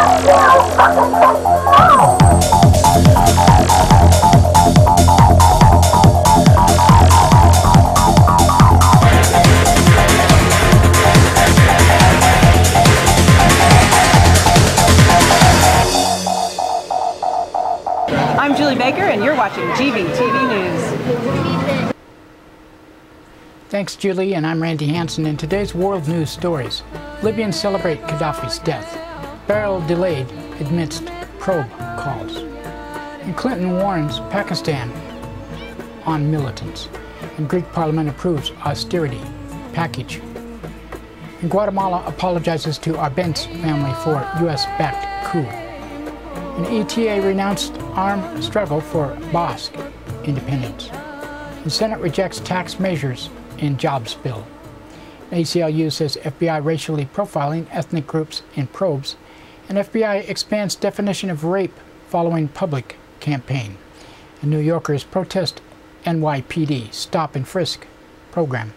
I'm Julie Baker, and you're watching GVTV News. Thanks, Julie, and I'm Randy Hansen. In today's world news stories, Libyans celebrate Gaddafi's death. Burial delayed amidst probe calls. And Clinton warns Pakistan on militants. And Greek parliament approves austerity package. And Guatemala apologizes to Arbenz family for U.S.-backed coup. And ETA renounced armed struggle for Basque independence. The Senate rejects tax measures in jobs bill. ACLU says FBI racially profiling ethnic groups in probes. And FBI expands definition of rape following public campaign. And New Yorkers protest NYPD stop and frisk program.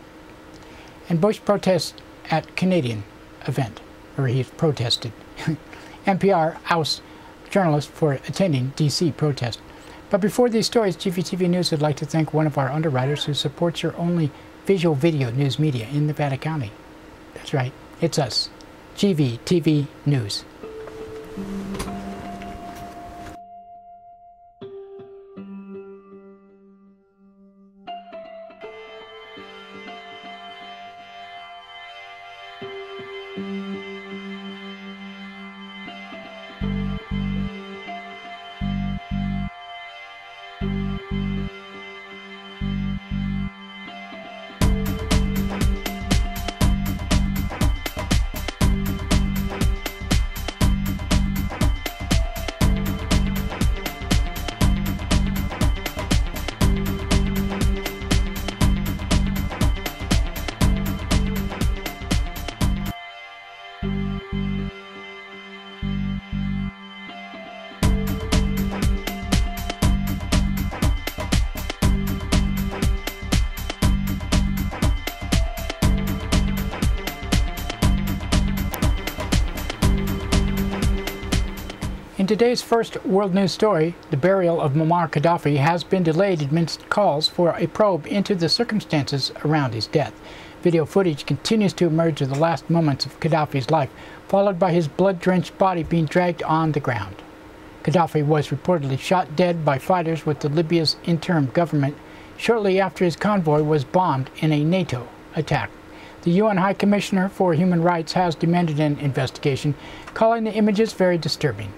And Bush protests at Canadian event, where he protested. NPR ousts journalist for attending D.C. protest. But before these stories, GVTV News would like to thank one of our underwriters who supports your only visual video news media in Nevada County. That's right, it's us, GVTV News. In today's first world news story, the burial of Muammar Gaddafi has been delayed amidst calls for a probe into the circumstances around his death. Video footage continues to emerge of the last moments of Gaddafi's life, followed by his blood-drenched body being dragged on the ground. Gaddafi was reportedly shot dead by fighters with the Libya's interim government shortly after his convoy was bombed in a NATO attack. The UN High Commissioner for Human Rights has demanded an investigation, calling the images very disturbing.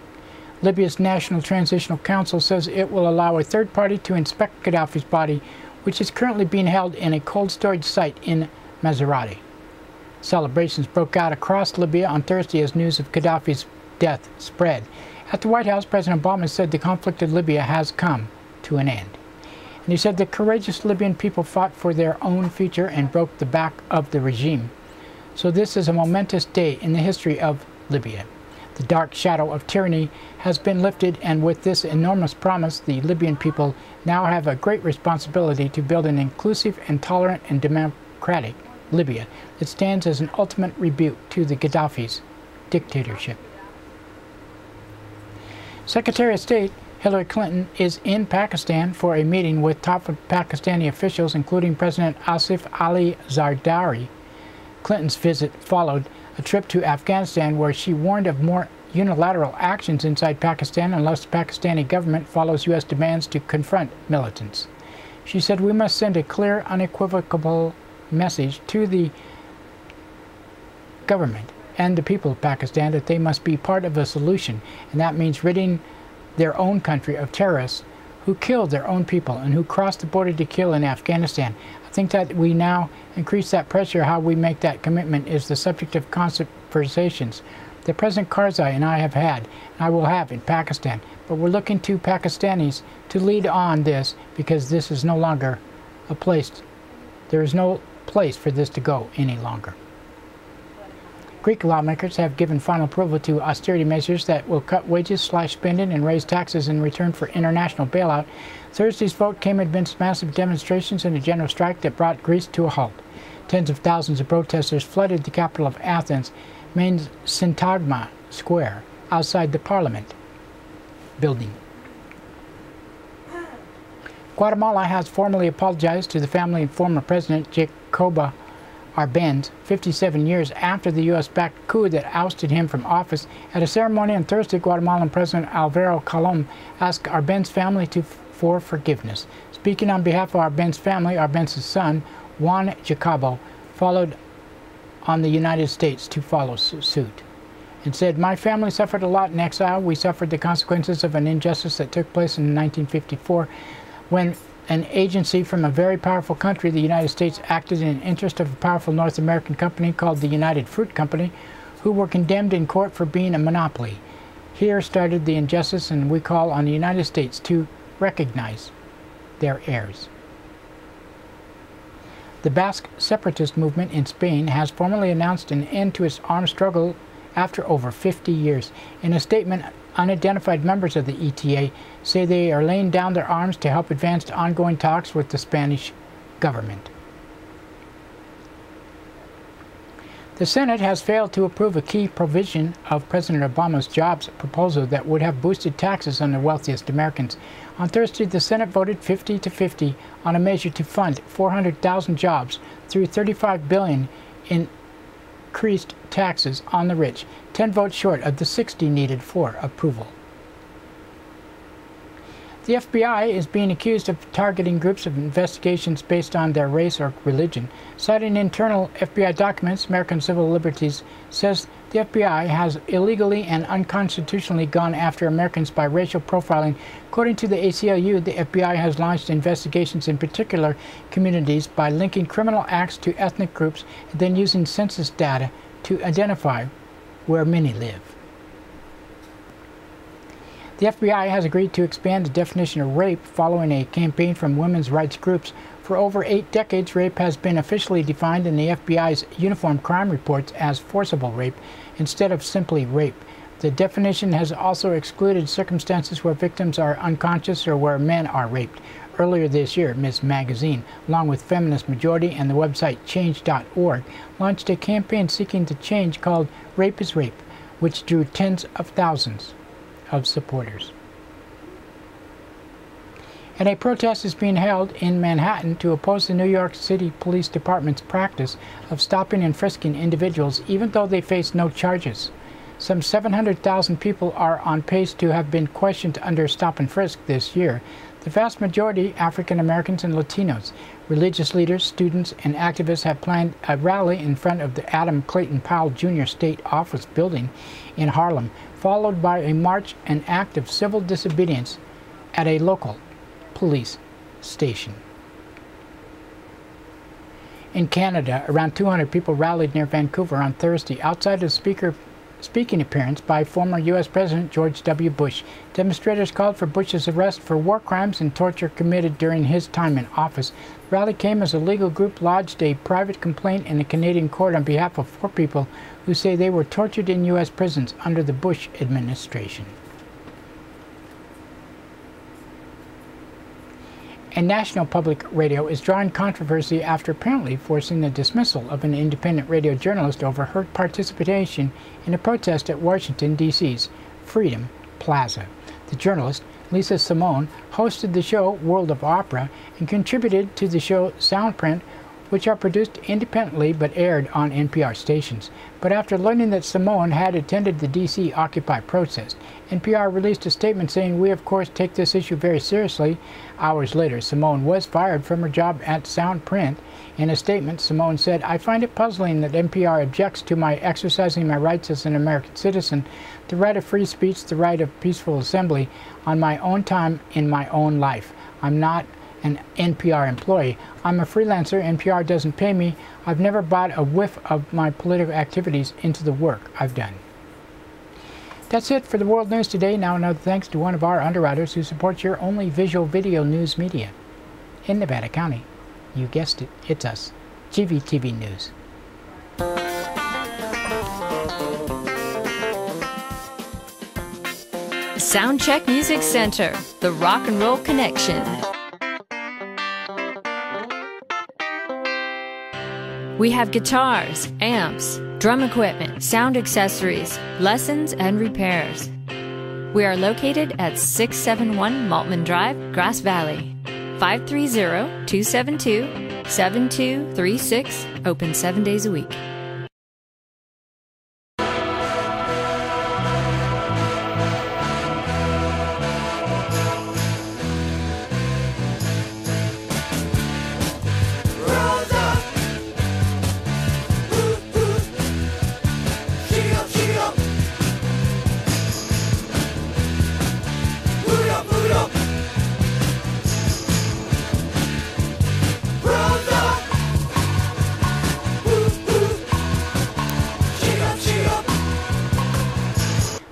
Libya's National Transitional Council says it will allow a third party to inspect Gaddafi's body, which is currently being held in a cold storage site in Maserati. Celebrations broke out across Libya on Thursday as news of Gaddafi's death spread. At the White House, President Obama said the conflict in Libya has come to an end. And he said the courageous Libyan people fought for their own future and broke the back of the regime. So this is a momentous day in the history of Libya. The dark shadow of tyranny has been lifted, and with this enormous promise, the Libyan people now have a great responsibility to build an inclusive and tolerant and democratic Libya that stands as an ultimate rebuke to the Gaddafi's dictatorship. Secretary of State Hillary Clinton is in Pakistan for a meeting with top Pakistani officials, including President Asif Ali Zardari. Clinton's visit followed a trip to Afghanistan where she warned of more unilateral actions inside Pakistan unless the Pakistani government follows U.S. demands to confront militants. She said, "We must send a clear, unequivocal message to the government and the people of Pakistan that they must be part of a solution, and that means ridding their own country of terrorists who killed their own people and who crossed the border to kill in Afghanistan." I think that we now increase that pressure. How we make that commitment is the subject of conversations that President Karzai and I have had, and I will have in Pakistan. But we're looking to Pakistanis to lead on this, because this is no longer a place. There is no place for this to go any longer. Greek lawmakers have given final approval to austerity measures that will cut wages, slash spending, and raise taxes in return for international bailout. Thursday's vote came amidst massive demonstrations and a general strike that brought Greece to a halt. Tens of thousands of protesters flooded the capital of Athens, main Syntagma Square, outside the Parliament building. Guatemala has formally apologized to the family of former President Jacobo Arbenz 57 years after the U.S.-backed coup that ousted him from office. At a ceremony on Thursday, Guatemalan President Alvaro Colom asked Arbenz's family for forgiveness. Speaking on behalf of Arbenz's family, Arbenz's son, Juan Jacobo, followed on the United States to follow suit and said, "My family suffered a lot in exile. We suffered the consequences of an injustice that took place in 1954 when an agency from a very powerful country, the United States, acted in the interest of a powerful North American company called the United Fruit Company, who were condemned in court for being a monopoly. Here started the injustice, and we call on the United States to recognize their heirs." The Basque separatist movement in Spain has formally announced an end to its armed struggle after over 50 years. In a statement, unidentified members of the ETA say they are laying down their arms to help advance ongoing talks with the Spanish government. The Senate has failed to approve a key provision of President Obama's jobs proposal that would have boosted taxes on the wealthiest Americans. On Thursday, the Senate voted 50-50 on a measure to fund 400,000 jobs through $35 billion in increased taxes on the rich, 10 votes short of the 60 needed for approval. The FBI is being accused of targeting groups of investigations based on their race or religion. Citing internal FBI documents, American Civil Liberties says the FBI has illegally and unconstitutionally gone after Americans by racial profiling. According to the ACLU, the FBI has launched investigations in particular communities by linking criminal acts to ethnic groups and then using census data to identify where many live. The FBI has agreed to expand the definition of rape following a campaign from women's rights groups. For over 8 decades, rape has been officially defined in the FBI's uniform crime reports as forcible rape instead of simply rape. The definition has also excluded circumstances where victims are unconscious or where men are raped. Earlier this year, Ms. Magazine, along with Feminist Majority and the website change.org, launched a campaign seeking to change called Rape is Rape, which drew tens of thousands of supporters. And a protest is being held in Manhattan to oppose the New York City Police Department's practice of stopping and frisking individuals even though they face no charges. Some 700,000 people are on pace to have been questioned under stop and frisk this year, the vast majority African Americans and Latinos. Religious leaders, students, and activists have planned a rally in front of the Adam Clayton Powell Jr. State Office building in Harlem, followed by a march and act of civil disobedience at a local police station. In Canada, around 200 people rallied near Vancouver on Thursday outside of speaking appearance by former U.S. President George W. Bush. Demonstrators called for Bush's arrest for war crimes and torture committed during his time in office. The rally came as a legal group lodged a private complaint in a Canadian court on behalf of 4 people who say they were tortured in U.S. prisons under the Bush administration. And National Public Radio is drawing controversy after apparently forcing the dismissal of an independent radio journalist over her participation in a protest at Washington, D.C.'s Freedom Plaza. The journalist, Lisa Simone, hosted the show World of Opera and contributed to the show Soundprint, which are produced independently but aired on NPR stations. But after learning that Simone had attended the D.C. Occupy protest, NPR released a statement saying, "We of course take this issue very seriously." Hours later, Simone was fired from her job at Soundprint. In a statement, Simone said, "I find it puzzling that NPR objects to my exercising my rights as an American citizen, the right of free speech, the right of peaceful assembly, on my own time in my own life. I'm not an NPR employee. I'm a freelancer. NPR doesn't pay me. I've never bought a whiff of my political activities into the work I've done." That's it for the World News today. Now another thanks to one of our underwriters who supports your only visual video news media in Nevada County. You guessed it, it's us, GVTV News. Soundcheck Music Center, the Rock and Roll Connection. We have guitars, amps, drum equipment, sound accessories, lessons, and repairs. We are located at 671 Maltman Drive, Grass Valley. 530-272-7236, open 7 days a week.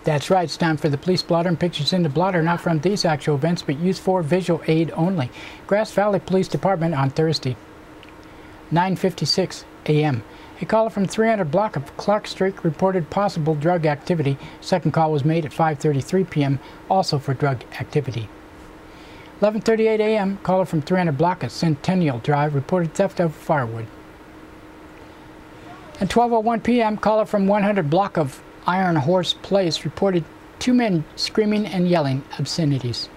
That's right, it's time for the police blotter, and pictures in the blotter not from these actual events but used for visual aid only. Grass Valley Police Department on Thursday, 9:56 a.m. A caller from 300 block of Clark Street reported possible drug activity. Second call was made at 5:33 p.m. also for drug activity. 11:38 a.m. caller from 300 block of Centennial Drive reported theft of firewood. At 12:01 p.m. caller from 100 block of Iron Horse Place reported two men screaming and yelling obscenities.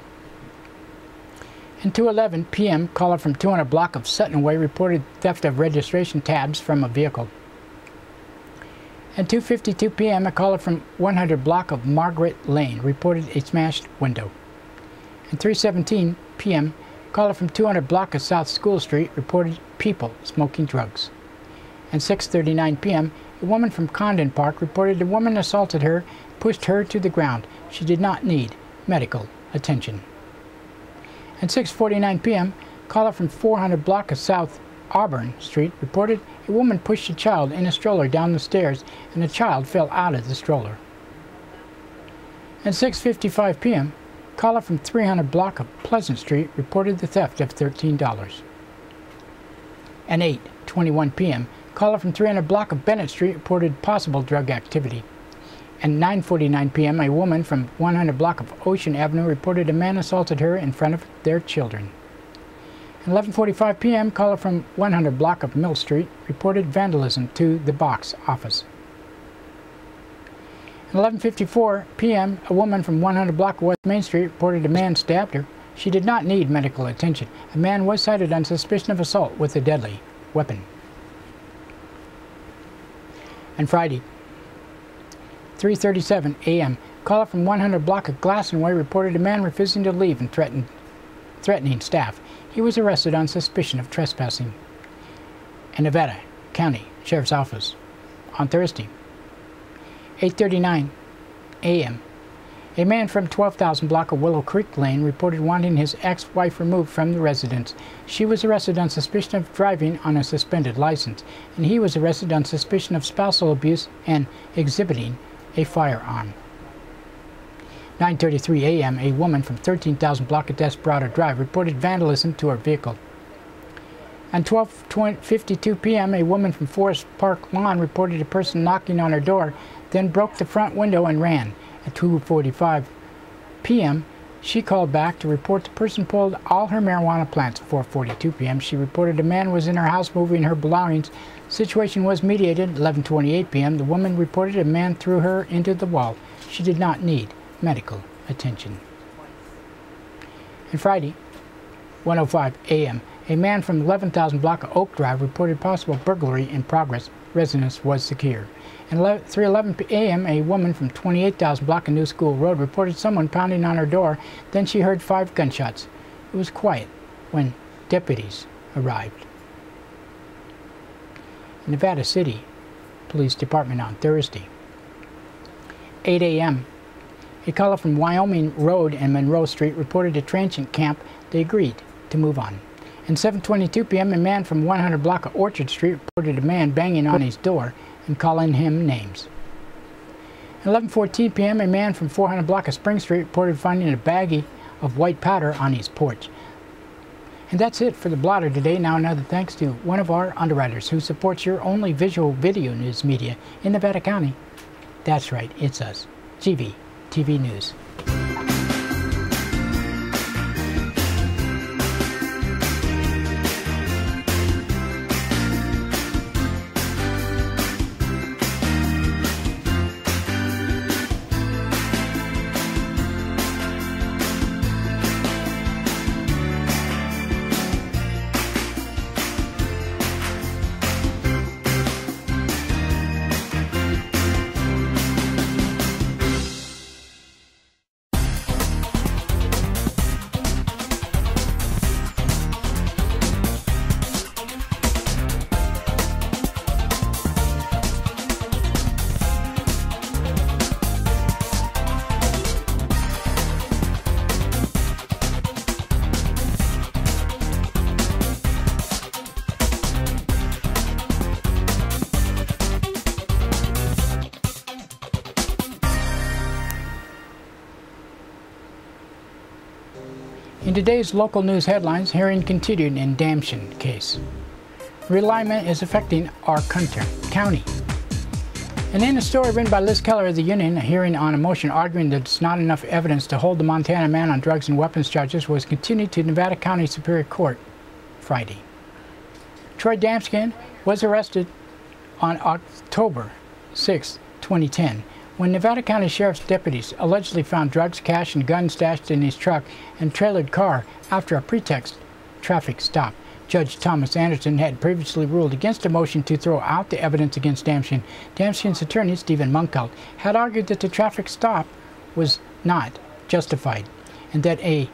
And 2:11 p.m. caller from 200 block of Sutton Way reported theft of registration tabs from a vehicle. And 2:52 p.m. a caller from 100 block of Margaret Lane reported a smashed window. And 3:17 p.m. caller from 200 block of South School Street reported people smoking drugs. And 6:39 p.m. a woman from Condon Park reported a woman assaulted her, pushed her to the ground. She did not need medical attention. At 6:49 p.m., caller from 400 block of South Auburn Street reported a woman pushed a child in a stroller down the stairs and the child fell out of the stroller. At 6:55 p.m., caller from 300 block of Pleasant Street reported the theft of $13. At 8:21 p.m., caller from 300 block of Bennett Street reported possible drug activity. At 9:49 p.m., a woman from 100 block of Ocean Avenue reported a man assaulted her in front of their children. At 11:45 p.m., caller from 100 block of Mill Street reported vandalism to the box office. At 11:54 p.m., a woman from 100 block of West Main Street reported a man stabbed her. She did not need medical attention. A man was cited on suspicion of assault with a deadly weapon. And Friday, 3:37 a.m., caller from 100 block of Glasson Way reported a man refusing to leave and threatening staff. He was arrested on suspicion of trespassing. And Nevada County Sheriff's Office on Thursday, 8:39 a.m., a man from 12,000 block of Willow Creek Lane reported wanting his ex-wife removed from the residence. She was arrested on suspicion of driving on a suspended license, and he was arrested on suspicion of spousal abuse and exhibiting a firearm. 9:33 a.m., a woman from 13,000 block of Desperado Drive reported vandalism to her vehicle. At 12:52 p.m., a woman from Forest Park Lawn reported a person knocking on her door, then broke the front window and ran. At 2:45 p.m., she called back to report the person pulled all her marijuana plants. At 4:42 p.m., she reported a man was in her house moving her belongings. Situation was mediated. At 11:28 p.m., the woman reported a man threw her into the wall. She did not need medical attention. And Friday, 1:05 a.m., a man from 11,000 block of Oak Drive reported possible burglary in progress. Residence was secure. At 3:11 a.m., a woman from 28,000 block of New School Road reported someone pounding on her door. Then she heard 5 gunshots. It was quiet when deputies arrived. Nevada City Police Department on Thursday, 8 a.m., a caller from Wyoming Road and Monroe Street reported a transient camp. They agreed to move on. At 7:22 p.m., a man from 100 block of Orchard Street reported a man banging on his door and calling him names. At 11:14 p.m., a man from 400 block of Spring Street reported finding a baggie of white powder on his porch. And that's it for the blotter today. Now another thanks to one of our underwriters who supports your only visual video news media in Nevada County. That's right, it's us, GVTV News. In today's local news headlines, hearing continued in Damshin case. Realignment is affecting our county. And in a story written by Liz Keller of the Union, a hearing on a motion arguing that it's not enough evidence to hold the Montana man on drugs and weapons charges was continued to Nevada County Superior Court Friday. Troy Damshin was arrested on October 6, 2010, when Nevada County Sheriff's deputies allegedly found drugs, cash, and guns stashed in his truck and trailered car after a pretext traffic stop. Judge Thomas Anderson had previously ruled against a motion to throw out the evidence against Damshin. Damshin's attorney, Stephen Munkelt, had argued that the traffic stop was not justified and that a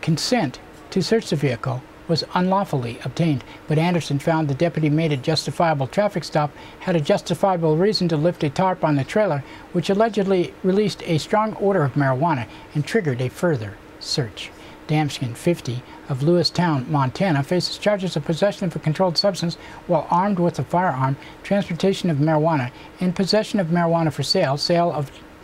consent to search the vehicle was unlawfully obtained, but Anderson found the deputy made a justifiable traffic stop, had a justifiable reason to lift a tarp on the trailer, which allegedly released a strong odor of marijuana and triggered a further search. Damshin, 50, of Lewistown, Montana, faces charges of possession of a controlled substance while armed with a firearm, transportation of marijuana, and possession of marijuana for sale,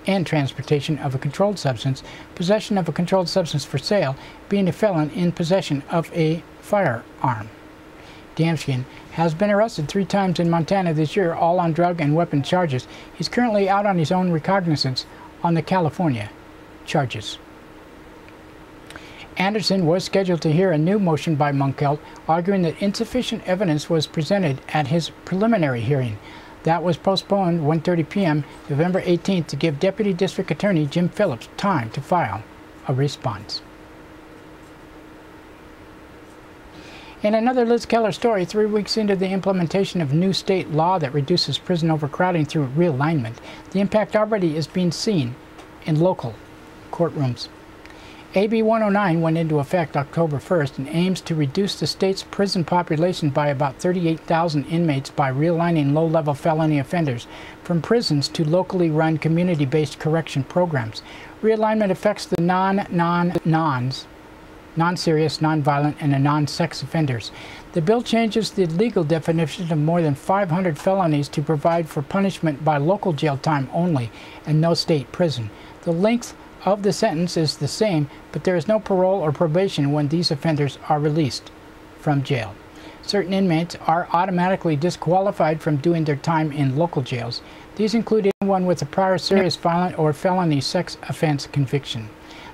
and transportation of a controlled substance, possession of a controlled substance for sale, being a felon in possession of a firearm. Damshin has been arrested 3 times in Montana this year, all on drug and weapon charges. He's currently out on his own recognizance on the California charges. Anderson was scheduled to hear a new motion by Munkelt, arguing that insufficient evidence was presented at his preliminary hearing. That was postponed 1:30 p.m. November 18th to give Deputy District Attorney Jim Phillips time to file a response. In another Liz Keller story, 3 weeks into the implementation of new state law that reduces prison overcrowding through realignment, the impact already is being seen in local courtrooms. AB 109 went into effect October 1st and aims to reduce the state's prison population by about 38,000 inmates by realigning low-level felony offenders from prisons to locally run community-based correction programs. Realignment affects the non-serious, non-violent, and non-sex offenders. The bill changes the legal definition of more than 500 felonies to provide for punishment by local jail time only and no state prison. The length of the sentence is the same, but there is no parole or probation when these offenders are released from jail. Certain inmates are automatically disqualified from doing their time in local jails. These include anyone with a prior serious violent or felony sex offense conviction.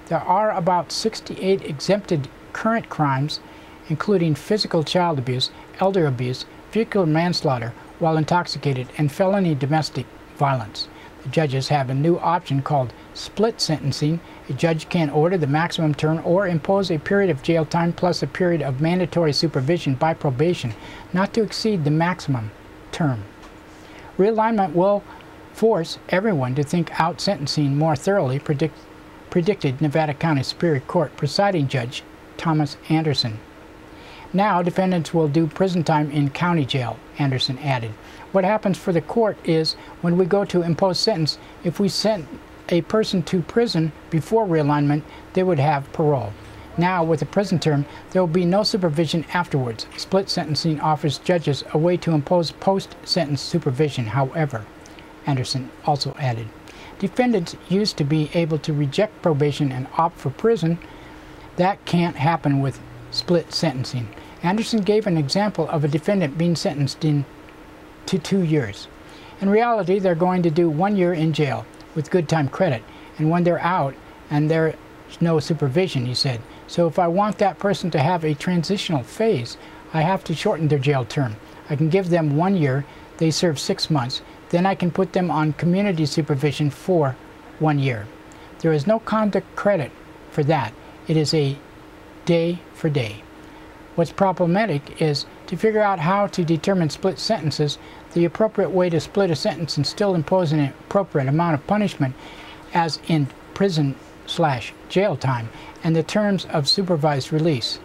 There are about 68 exempted current crimes, including physical child abuse, elder abuse, vehicular manslaughter while intoxicated, and felony domestic violence. The judges have a new option called split sentencing. A judge can order the maximum term or impose a period of jail time plus a period of mandatory supervision by probation, not to exceed the maximum term. Realignment will force everyone to think out sentencing more thoroughly, predicted Nevada County Superior Court presiding judge Thomas Anderson. Now defendants will do prison time in county jail, Anderson added. What happens for the court is when we go to impose sentence, if we sent a person to prison before realignment, they would have parole. Now, with a prison term, there will be no supervision afterwards. Split sentencing offers judges a way to impose post-sentence supervision, however, Anderson also added. Defendants used to be able to reject probation and opt for prison. That can't happen with split sentencing. Anderson gave an example of a defendant being sentenced to 2 years. In reality, they're going to do 1 year in jail with good time credit, and when they're out and there's no supervision, he said. So if I want that person to have a transitional phase, I have to shorten their jail term. I can give them 1 year, they serve 6 months, then I can put them on community supervision for 1 year. There is no conduct credit for that. It is a day for day. What's problematic is to figure out how to determine split sentences, the appropriate way to split a sentence and still impose an appropriate amount of punishment, as in prison/jail time, and the terms of supervised release,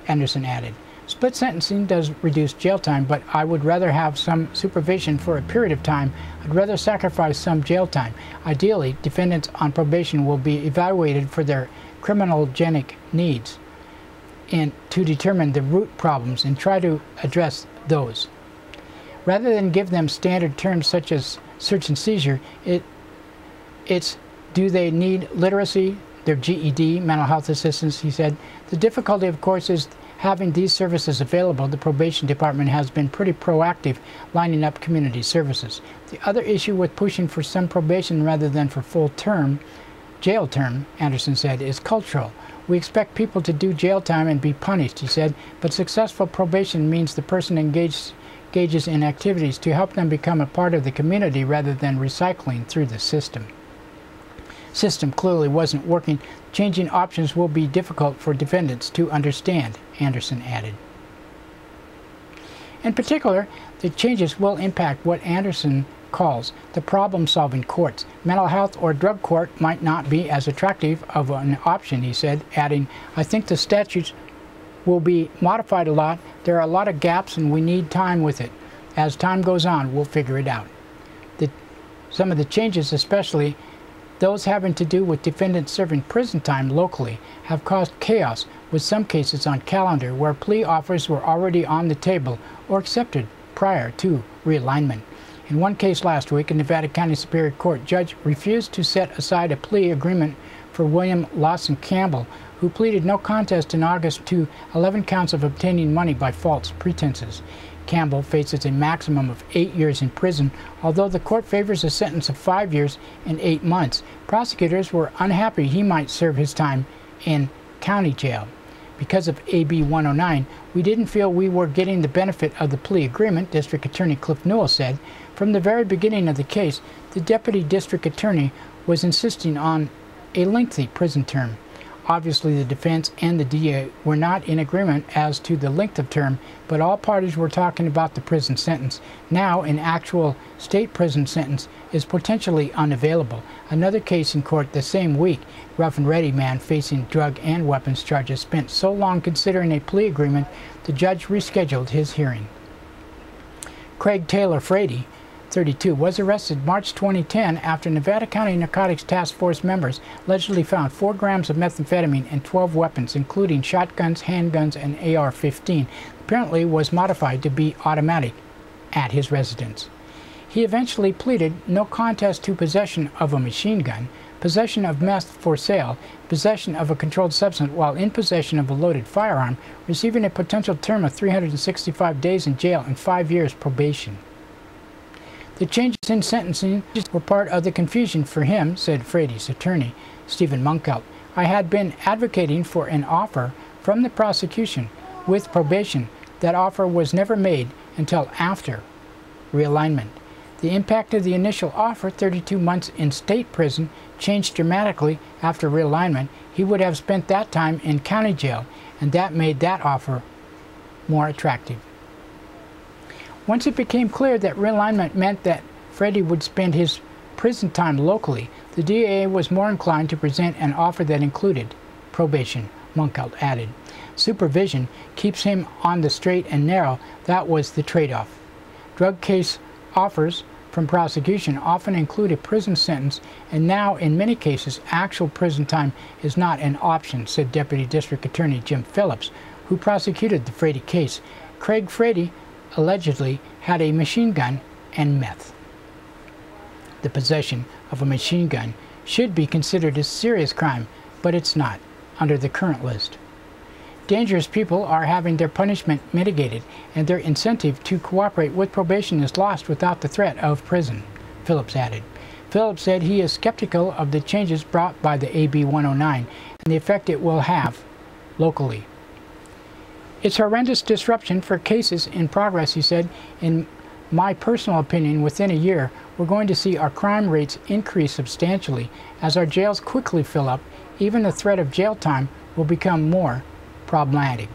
Anderson added. Split sentencing does reduce jail time, but I would rather have some supervision for a period of time. I'd rather sacrifice some jail time. Ideally, defendants on probation will be evaluated for their criminogenic needs and to determine the root problems and try to address those. Rather than give them standard terms such as search and seizure, it's do they need literacy, their GED, mental health assistance, he said. The difficulty, of course, is having these services available. The probation department has been pretty proactive lining up community services. The other issue with pushing for some probation rather than for full term, jail term, Anderson said, is cultural. We expect people to do jail time and be punished, he said, but successful probation means the person engages in activities to help them become a part of the community rather than recycling through the system. System clearly wasn't working. Changing options will be difficult for defendants to understand, Anderson added. In particular, the changes will impact what Anderson calls the problem-solving courts. Mental health or drug court might not be as attractive of an option, he said, adding, I think the statutes will be modified a lot. There are a lot of gaps and we need time with it. As time goes on, we'll figure it out. Some of the changes, especially those having to do with defendants serving prison time locally, have caused chaos, with some cases on calendar where plea offers were already on the table or accepted prior to realignment. In one case last week, a Nevada County Superior Court judge refused to set aside a plea agreement for William Lawson Campbell, who pleaded no contest in August to 11 counts of obtaining money by false pretenses. Campbell faces a maximum of 8 years in prison, although the court favors a sentence of 5 years and 8 months. Prosecutors were unhappy he might serve his time in county jail. Because of AB 109, we didn't feel we were getting the benefit of the plea agreement, District Attorney Cliff Newell said. From the very beginning of the case, the Deputy District Attorney was insisting on a lengthy prison term. Obviously, the defense and the DA were not in agreement as to the length of term, but all parties were talking about the prison sentence. Now, an actual state prison sentence is potentially unavailable. Another case in court the same week, rough and ready man facing drug and weapons charges spent so long considering a plea agreement, the judge rescheduled his hearing. Craig Taylor Frady, 32, was arrested March 2010 after Nevada County Narcotics Task Force members allegedly found 4 grams of methamphetamine and 12 weapons, including shotguns, handguns, and AR-15. Apparently was modified to be automatic at his residence. He eventually pleaded no contest to possession of a machine gun, possession of meth for sale, possession of a controlled substance while in possession of a loaded firearm, receiving a potential term of 365 days in jail and 5 years probation. The changes in sentencing were part of the confusion for him, said Frady's attorney, Stephen Munkelt. I had been advocating for an offer from the prosecution with probation. That offer was never made until after realignment. The impact of the initial offer, 32 months in state prison, changed dramatically after realignment. He would have spent that time in county jail, and that made that offer more attractive. Once it became clear that realignment meant that Frady would spend his prison time locally, the DA was more inclined to present an offer that included probation, Munkelt added. Supervision keeps him on the straight and narrow. That was the trade-off. Drug case offers from prosecution often include a prison sentence, and now in many cases actual prison time is not an option, said Deputy District Attorney Jim Phillips, who prosecuted the Frady case. Craig Frady allegedly had a machine gun and meth. The possession of a machine gun should be considered a serious crime, but it's not under the current list. Dangerous people are having their punishment mitigated, and their incentive to cooperate with probation is lost without the threat of prison, Phillips added. Phillips said he is skeptical of the changes brought by the AB 109 and the effect it will have locally. It's horrendous disruption for cases in progress, he said. In my personal opinion, within a year, we're going to see our crime rates increase substantially. As our jails quickly fill up, even the threat of jail time will become more problematic.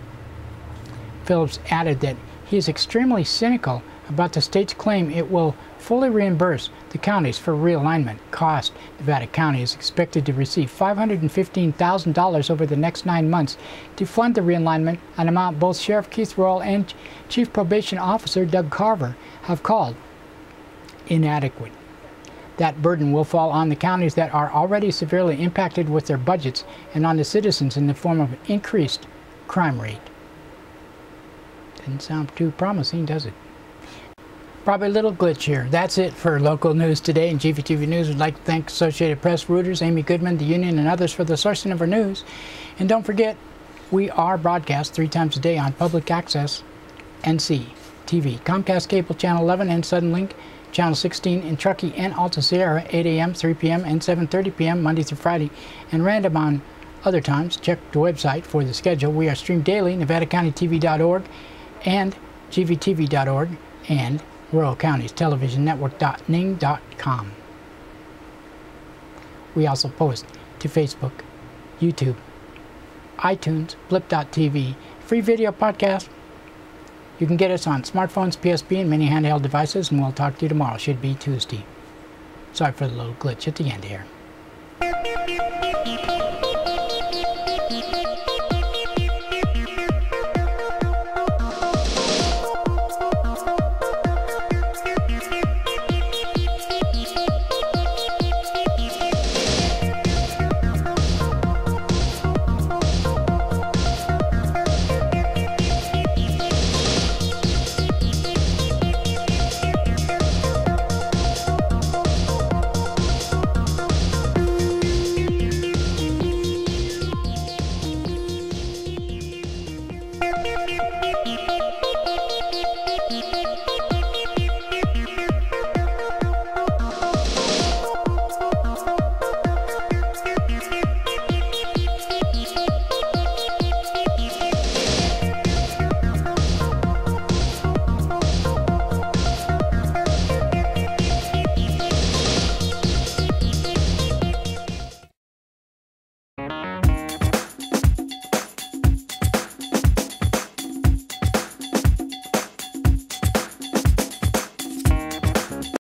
Phillips added that he is extremely cynical about the state's claim it will fully reimburse the counties for realignment cost. Nevada County is expected to receive $515,000 over the next 9 months to fund the realignment, an amount both Sheriff Keith Royal and Chief Probation Officer Doug Carver have called inadequate. That burden will fall on the counties that are already severely impacted with their budgets and on the citizens in the form of an increased crime rate. Doesn't sound too promising, does it? Probably a little glitch here. That's it for local news today in GVTV News. We'd like to thank Associated Press, Reuters, Amy Goodman, the Union, and others for the sourcing of our news. And don't forget, we are broadcast 3 times a day on public access NCTV, Comcast Cable Channel 11 and Suddenlink, Channel 16 in Truckee and Alta Sierra, 8 a.m., 3 p.m., and 7:30 p.m. Monday through Friday, and random on other times. Check the website for the schedule. We are streamed daily, NevadaCountyTV.org and GVTV.org, and Rural Counties Television Network.ning.com. We also post to Facebook, YouTube, iTunes, Blip.tv, free video podcast. You can get us on smartphones, PSP, and many handheld devices, and we'll talk to you tomorrow. Should be Tuesday. Sorry for the little glitch at the end here.